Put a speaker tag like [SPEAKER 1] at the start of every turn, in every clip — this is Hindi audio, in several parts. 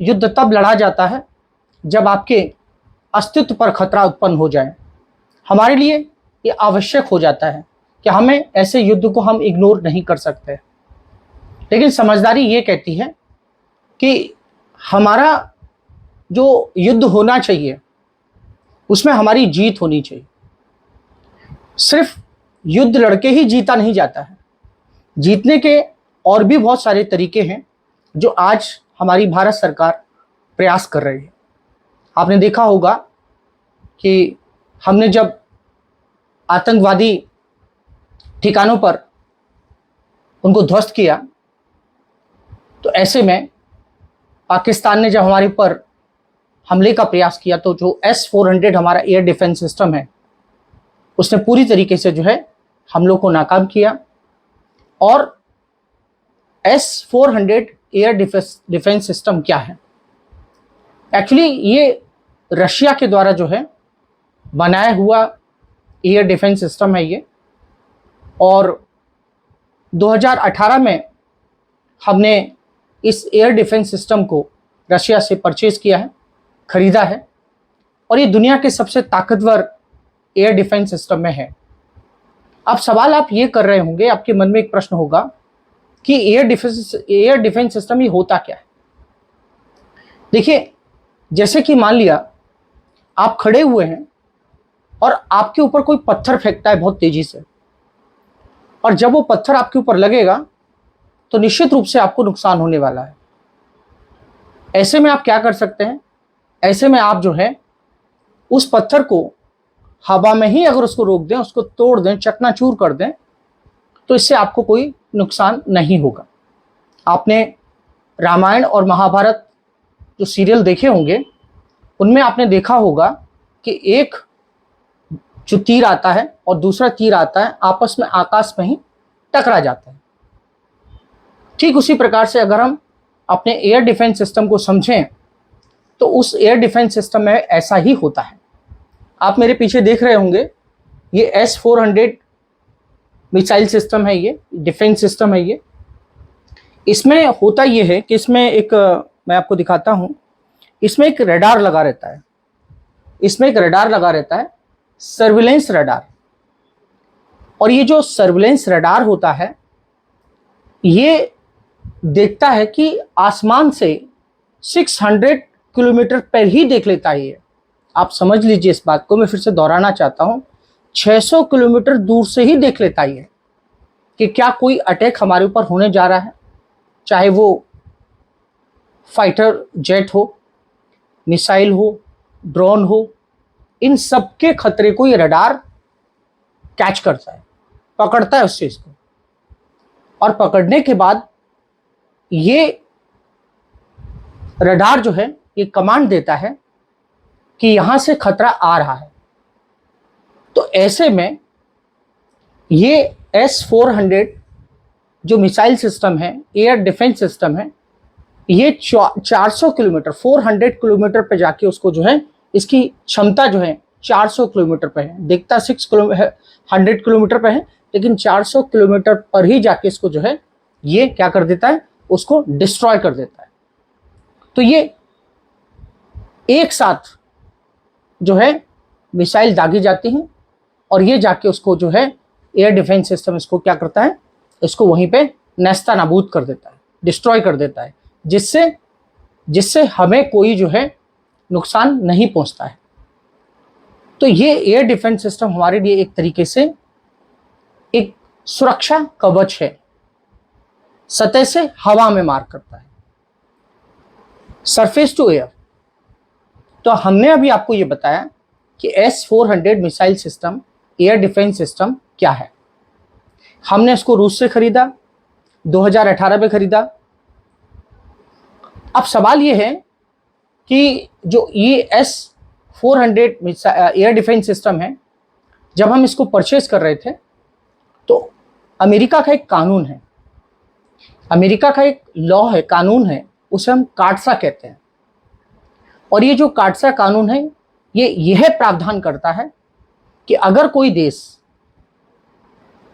[SPEAKER 1] युद्ध तब लड़ा जाता है जब आपके अस्तित्व पर खतरा उत्पन्न हो जाए। हमारे लिए ये आवश्यक हो जाता है कि हमें ऐसे युद्ध को हम इग्नोर नहीं कर सकते। लेकिन समझदारी ये कहती है कि हमारा जो युद्ध होना चाहिए उसमें हमारी जीत होनी चाहिए। सिर्फ युद्ध लड़के ही जीता नहीं जाता है, जीतने के और भी बहुत सारे तरीके हैं जो आज हमारी भारत सरकार प्रयास कर रही है। आपने देखा होगा कि हमने जब आतंकवादी ठिकानों पर उनको ध्वस्त किया तो ऐसे में पाकिस्तान ने जब हमारे ऊपर हमले का प्रयास किया तो जो S-400 हमारा एयर डिफेंस सिस्टम है उसने पूरी तरीके से जो है हमलों को नाकाम किया। और S-400 एयर डिफेंस सिस्टम क्या है? एक्चुअली ये रशिया के द्वारा जो है बनाया हुआ एयर डिफेंस सिस्टम है ये, और 2018 में हमने इस एयर डिफेंस सिस्टम को रशिया से परचेज किया है, खरीदा है, और ये दुनिया के सबसे ताकतवर एयर डिफेंस सिस्टम में है। अब सवाल आप ये कर रहे होंगे, आपके मन में एक प्रश्न होगा कि एयर डिफेंस सिस्टम ये होता क्या है? देखिए, जैसे कि मान लिया आप खड़े हुए हैं और आपके ऊपर कोई पत्थर फेंकता है बहुत तेजी से, और जब वो पत्थर आपके ऊपर लगेगा तो निश्चित रूप से आपको नुकसान होने वाला है। ऐसे में आप क्या कर सकते हैं? ऐसे में आप जो है उस पत्थर को हवा में ही अगर उसको रोक दें, उसको तोड़ दें, चकनाचूर कर दें, तो इससे आपको कोई नुकसान नहीं होगा। आपने रामायण और महाभारत जो सीरियल देखे होंगे उनमें आपने देखा होगा कि एक जो तीर आता है और दूसरा तीर आता है, आपस में आकाश में ही टकरा जाता है। ठीक उसी प्रकार से अगर हम अपने एयर डिफेंस सिस्टम को समझें तो उस एयर डिफेंस सिस्टम में ऐसा ही होता है। आप मेरे पीछे देख रहे होंगे, ये S-400 मिसाइल सिस्टम है, ये डिफेंस सिस्टम है। ये इसमें होता ये है कि इसमें एक, मैं आपको दिखाता हूं, इसमें एक रडार लगा रहता है। इसमें एक रडार लगा रहता है, सर्विलेंस रडार। और ये जो सर्विलेंस रडार होता है ये देखता है कि आसमान से 600 किलोमीटर पर ही देख लेता है ये। आप समझ लीजिए इस बात को, मैं फिर से दोहराना चाहता हूं, 600 किलोमीटर दूर से ही देख लेता है कि क्या कोई अटैक हमारे ऊपर होने जा रहा है, चाहे वो फाइटर जेट हो, मिसाइल हो, ड्रोन हो। इन सब के खतरे को ये रडार कैच करता है, पकड़ता है उस चीज को, और पकड़ने के बाद ये रडार जो है ये कमांड देता है कि यहां से खतरा आ रहा है। तो ऐसे में ये S-400 जो मिसाइल सिस्टम है, एयर डिफेंस सिस्टम है, ये 400 किलोमीटर 400 किलोमीटर पे जाके उसको जो है, इसकी क्षमता जो है 400 किलोमीटर पे है। दिखता 100 किलोमीटर पे है, लेकिन 400 किलोमीटर पर ही जाके इसको जो है ये क्या कर देता है, उसको डिस्ट्रॉय कर देता है। तो ये एक साथ जो है मिसाइल दागी जाती हैं और ये जाके उसको जो है एयर डिफेंस सिस्टम इसको क्या करता है, इसको वहीं पे नेस्ता नाबूद कर देता है, डिस्ट्रॉय कर देता है, जिससे हमें कोई जो है नुकसान नहीं पहुंचता है। तो ये एयर डिफेंस सिस्टम हमारे लिए एक तरीके से एक सुरक्षा कवच है। सतह से हवा में मार करता है, सरफेस टू एयर। तो हमने अभी आपको ये बताया कि S-400 missile system, air defence system क्या है। हमने इसको रूस से खरीदा, 2018 में खरीदा। अब सवाल ये है कि जो ये S-400 एयर डिफेंस सिस्टम है, जब हम इसको परचेज कर रहे थे तो अमेरिका का एक कानून है, अमेरिका का एक लॉ है, कानून है, उसे हम कार्डसा कहते हैं। और ये जो कार्डसा कानून है ये यह प्रावधान करता है कि अगर कोई देश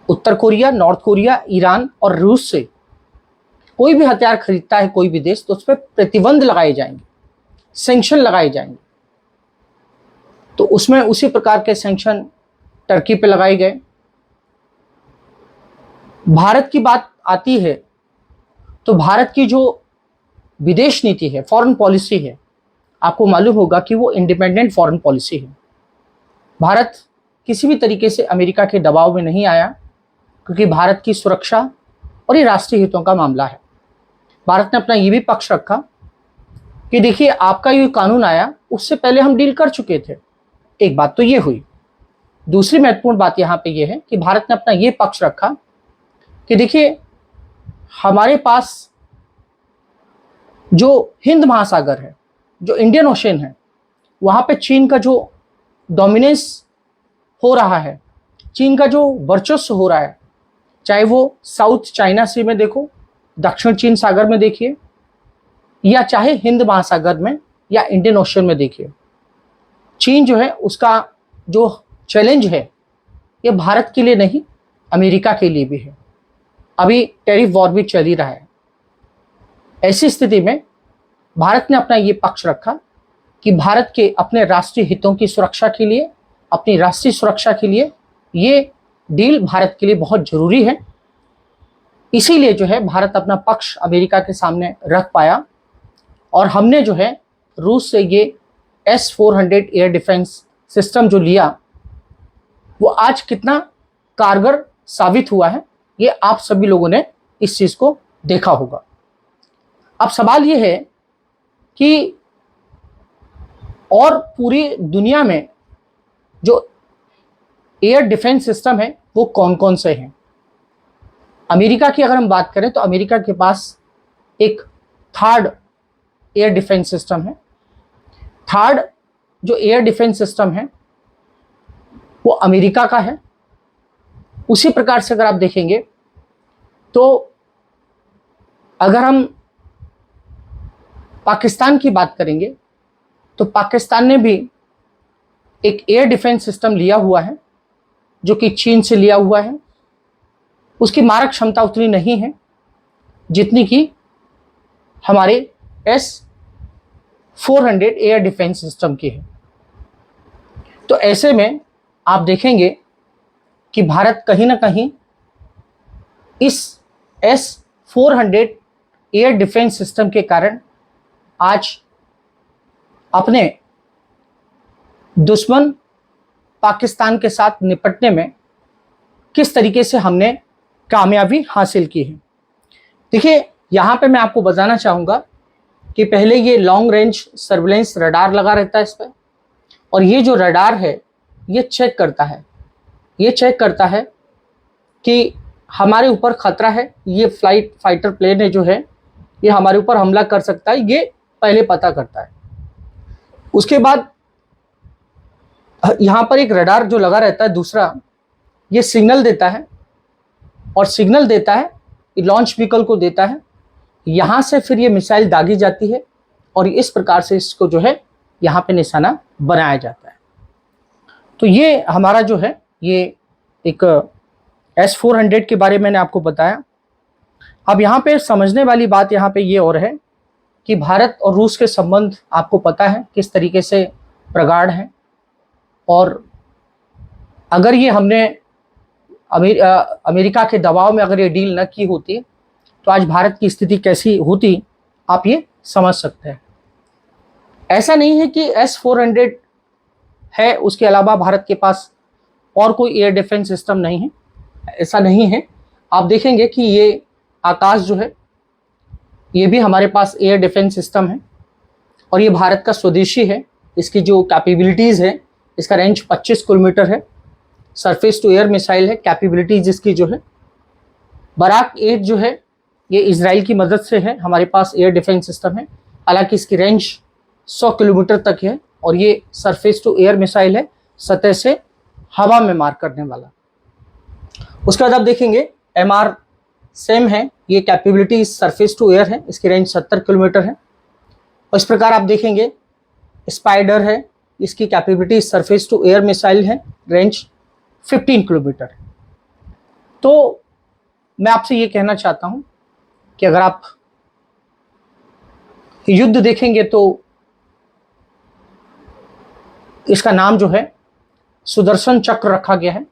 [SPEAKER 1] उत्तर कोरिया, नॉर्थ कोरिया, ईरान और रूस से कोई भी हथियार खरीदता है कोई भी देश, तो उस पर प्रतिबंध लगाए जाएंगे, सैंक्शन लगाए जाएंगे। तो उसमें उसी प्रकार के सैंक्शन टर्की पे लगाए गए। भारत की बात आती है तो भारत की जो विदेश नीति है, फॉरेन पॉलिसी है, आपको मालूम होगा कि वो इंडिपेंडेंट फॉरेन पॉलिसी है। भारत किसी भी तरीके से अमेरिका के दबाव में नहीं आया, क्योंकि भारत की सुरक्षा और ये राष्ट्रीय हितों का मामला है। भारत ने अपना ये भी पक्ष रखा कि देखिए, आपका ये कानून आया उससे पहले हम डील कर चुके थे। एक बात तो ये हुई। दूसरी महत्वपूर्ण बात यहाँ पे ये है कि भारत ने अपना ये पक्ष रखा कि देखिए, हमारे पास जो हिंद महासागर है, जो इंडियन ओशन है, वहाँ पे चीन का जो डोमिनेंस हो रहा है, चीन का जो वर्चस्व हो रहा है, चाहे वो साउथ चाइना सी में देखो, दक्षिण चीन सागर में देखिए, या चाहे हिंद महासागर में या इंडियन ओशन में देखिए, चीन जो है उसका जो चैलेंज है ये भारत के लिए नहीं, अमेरिका के लिए भी है। अभी टैरिफ वॉर भी चल ही रहा है। ऐसी स्थिति में भारत ने अपना ये पक्ष रखा कि भारत के अपने राष्ट्रीय हितों की सुरक्षा के लिए, अपनी राष्ट्रीय सुरक्षा के लिए ये डील भारत के लिए बहुत जरूरी है। इसीलिए जो है भारत अपना पक्ष अमेरिका के सामने रख पाया, और हमने जो है रूस से ये S-400 एयर डिफेंस सिस्टम जो लिया, वो आज कितना कारगर साबित हुआ है, ये आप सभी लोगों ने इस चीज को देखा होगा। अब सवाल ये है कि और पूरी दुनिया में जो एयर डिफेंस सिस्टम है वो कौन कौन से हैं। अमेरिका की अगर हम बात करें तो अमेरिका के पास एक थर्ड एयर डिफेंस सिस्टम है। थर्ड जो एयर डिफेंस सिस्टम है वो अमेरिका का है। उसी प्रकार से अगर आप देखेंगे तो अगर हम पाकिस्तान की बात करेंगे तो पाकिस्तान ने भी एक एयर डिफेंस सिस्टम लिया हुआ है, जो कि चीन से लिया हुआ है। उसकी मारक क्षमता उतनी नहीं है जितनी कि हमारे S-400 एयर डिफेंस सिस्टम की है। तो ऐसे में आप देखेंगे कि भारत कहीं ना कहीं इस S-400 एयर डिफेंस सिस्टम के कारण आज अपने दुश्मन पाकिस्तान के साथ निपटने में किस तरीके से हमने कामयाबी हासिल की है। देखिए, यहाँ पे मैं आपको बताना चाहूँगा कि पहले ये लॉन्ग रेंज सर्विलेंस रडार लगा रहता है इस पर, और ये जो रडार है ये चेक करता है कि हमारे ऊपर खतरा है, ये फाइटर प्लेन है जो है ये हमारे ऊपर हमला कर सकता है, ये पहले पता करता है। उसके बाद यहाँ पर एक रडार जो लगा रहता है दूसरा, ये सिग्नल देता है, और सिग्नल देता है लॉन्च व्हीकल को देता है। यहाँ से फिर ये मिसाइल दागी जाती है और इस प्रकार से इसको जो है यहाँ पे निशाना बनाया जाता है। तो ये हमारा जो है ये एक S-400 के बारे में मैंने आपको बताया। अब यहाँ पे समझने वाली बात यहाँ पे ये और है कि भारत और रूस के संबंध आपको पता है किस तरीके से प्रगाढ़ हैं, और अगर ये हमने अमेरिका के दबाव में अगर ये डील न की होती तो आज भारत की स्थिति कैसी होती, आप ये समझ सकते हैं। ऐसा नहीं है कि S-400 है उसके अलावा भारत के पास और कोई एयर डिफेंस सिस्टम नहीं है, ऐसा नहीं है। आप देखेंगे कि ये आकाश जो है ये भी हमारे पास एयर डिफेंस सिस्टम है, और ये भारत का स्वदेशी है। इसकी जो कैपेबिलिटीज़ है, इसका रेंज 25 किलोमीटर है, सरफेस टू एयर मिसाइल है। कैपेबिलिटीज इसकी जो है बराक 8 जो है ये इजराइल की मदद से है, हमारे पास एयर डिफेंस सिस्टम है। हालांकि इसकी रेंज 100 किलोमीटर तक है, और ये सरफेस टू एयर मिसाइल है, सतह से हवा में मार करने वाला। उसके बाद आप देखेंगे MR सेम है, ये कैपेबिलिटी सरफेस टू एयर है, इसकी रेंज 70 किलोमीटर है। और इस प्रकार आप देखेंगे स्पाइडर है, इसकी capability surface to air missile है, रेंज 15 किलोमीटर है। तो मैं आपसे ये कहना चाहता हूँ कि अगर आप युद्ध देखेंगे तो इसका नाम जो है सुदर्शन चक्र रखा गया है।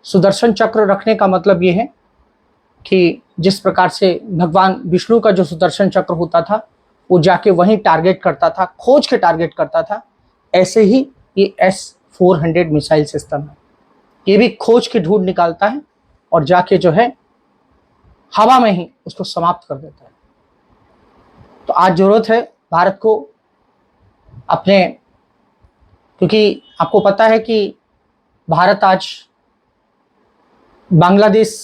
[SPEAKER 1] सुदर्शन चक्र रखने का मतलब ये है कि जिस प्रकार से भगवान विष्णु का जो सुदर्शन चक्र होता था वो जाके वहीं टारगेट करता था, खोज के टारगेट करता था, ऐसे ही ये S-400 मिसाइल सिस्टम है। ये भी खोज के ढूंढ निकालता है और जाके जो है हवा में ही उसको समाप्त कर देता है। तो आज जरूरत है भारत को अपने, क्योंकि आपको पता है कि भारत आज बांग्लादेश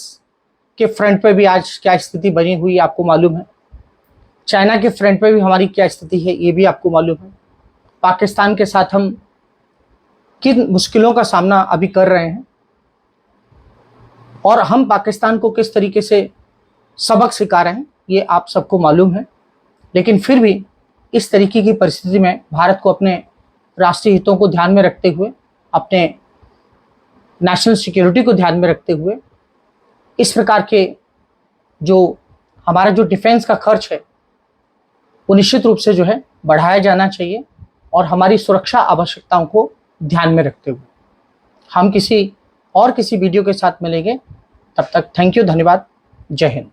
[SPEAKER 1] के फ्रंट पे भी आज क्या स्थिति बनी हुई है आपको मालूम है। चाइना के फ्रंट पे भी हमारी क्या स्थिति है ये भी आपको मालूम है। पाकिस्तान के साथ हम किन मुश्किलों का सामना अभी कर रहे हैं और हम पाकिस्तान को किस तरीके से सबक सिखा रहे हैं ये आप सबको मालूम है। लेकिन फिर भी इस तरीके की परिस्थिति में भारत को अपने राष्ट्रीय हितों को ध्यान में रखते हुए, अपने नेशनल सिक्योरिटी को ध्यान में रखते हुए इस प्रकार के जो हमारा जो डिफेंस का खर्च है वो निश्चित रूप से जो है बढ़ाया जाना चाहिए और हमारी सुरक्षा आवश्यकताओं को ध्यान में रखते हुए हम किसी वीडियो के साथ मिलेंगे। तब तक थैंक यू, धन्यवाद, जय हिंद।